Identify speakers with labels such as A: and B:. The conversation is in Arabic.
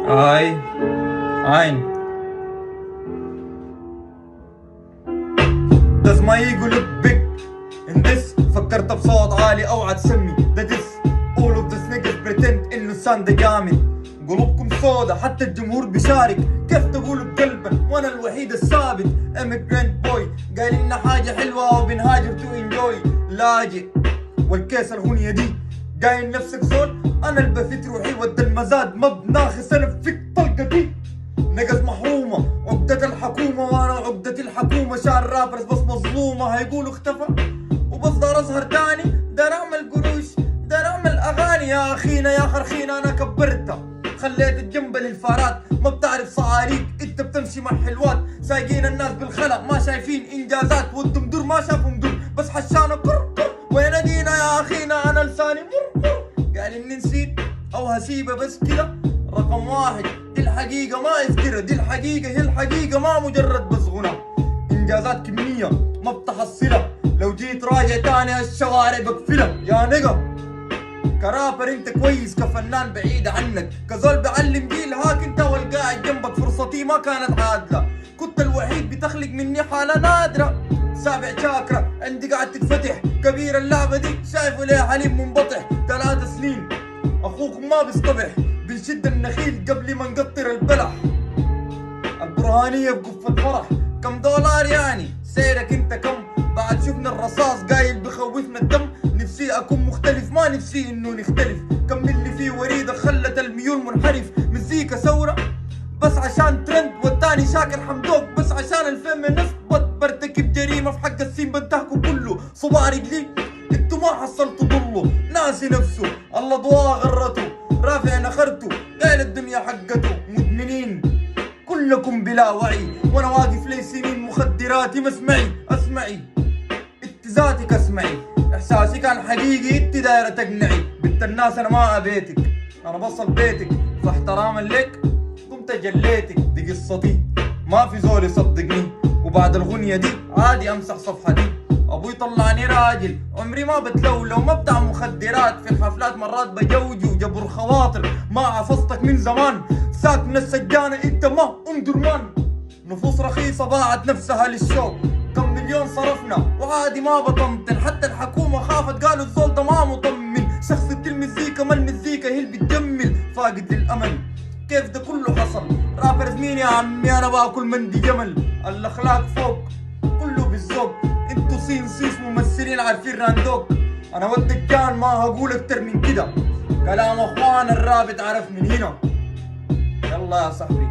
A: هاي عين. Does my ego look big in this؟ فكرت بصوت عالي اوعى تسمي ده دس. All of this niggas pretend انه سان ده جامد. قلوبكم سودا حتى الجمهور بيشارك. كيف تقولوا بقلبا وانا الوحيد الثابت؟ immigrant boy قال لنا حاجة حلوة وبنهاجر تو انجوي. لاجئ والكيس الغنية دي قايل نفسك زول. انا اللي بفت روحي ود المزاد ما بناخس انا بفك طلقة دي. نقص محرومة عقدة الحكومة وانا عقدة الحكومة. شعر رابرز بس مظلومة هيقولوا اختفى وبس دار اظهر تاني. دار اعمل قروش دار اعمل اغاني. يا اخينا يا خرخينا انا كبرتها خليت الجنب للفارات. ما بتعرف صعاريك انت بتمشي مع حلوات. سايقين الناس بالخلق ما شايفين انجازات. والدمدور ما شافهم دول بس حشانة كر وين ادينا يا اخينا انا لساني مر. قال اني نسيت او هسيبه بس كده. رقم واحد دي الحقيقة ما افترى. دي الحقيقة هي الحقيقة ما مجرد بس غنى. انجازات كمية ما بتحصلها. لو جيت راجع تاني الشوارع بقفلها. يا نقا كرابر انت كويس كفنان بعيد عنك. كزول بعلم جيل هاك انت والقاعد جنبك. فرصتي ما كانت عادلة كنت الوحيد بتخلق مني حالة نادرة. سابع شاكرة عندي قاعد تتفتح. كبير اللعبة دي شايفه ليه حليب منبطح. 3 سنين اخوكم ما بيصطبح. بنشد النخيل قبل ما نقطر البلح. البرهانية بقفة فرح. كم دولار يعني سيرك انت كم؟ بعد شفنا الرصاص قايل بخوفنا الدم. نفسي اكون مختلف ما نفسي انه نختلف. كم اللي فيه وريدة خلت الميول منحرف. مزيكا ثورة بس عشان ترند والتاني شاكر حمدوك بس عشان الفيمينست. برتكب جريمة في حق السين بنتهكوا كله. صباع رجلي انتو ما حصلتوا ضله. ناسي نفسه الله ضواه غرته. رافع نخرته قايل الدنيا حقته. مدمنين كلكم بلا وعي وانا واقف لي سنين. مخدراتي مسمعي اسمعي اتزاتك اسمعي. احساسي كان حقيقي انت دايرة تقنعي. بنت الناس انا ما ابيتك انا بصل بيتك. فاحتراما لك قمت جليتك. دي قصتي ما في زول يصدقني. وبعد الغنية دي عادي امسح صفحتي. ابوي طلعني راجل عمري ما بتلولو. ما بتاع مخدرات في الحفلات مرات بجوجو. جبر خواطر ما عفصتك من زمان. ساك من السجانة انت ما درمان. نفوس رخيصة باعت نفسها للشوق. كم مليون صرفنا وعادي ما بطمطن. حتى الحكومة خافت قالوا الزول ده ما مطمن. شخصية المزيكا ما المزيكا هي اللي بتجمل. فاقد للامل كيف ده كله حصل؟ رابرز مين يا عمي انا باكل مندي جمل. الاخلاق فوق كله بالذوق. انتو سين سيس ممثلين عارفين راندوك. انا ودك كان ما هقول اكتر من كده. كلام اخوان الرابط عرف من هنا. يلا يا صاحبي.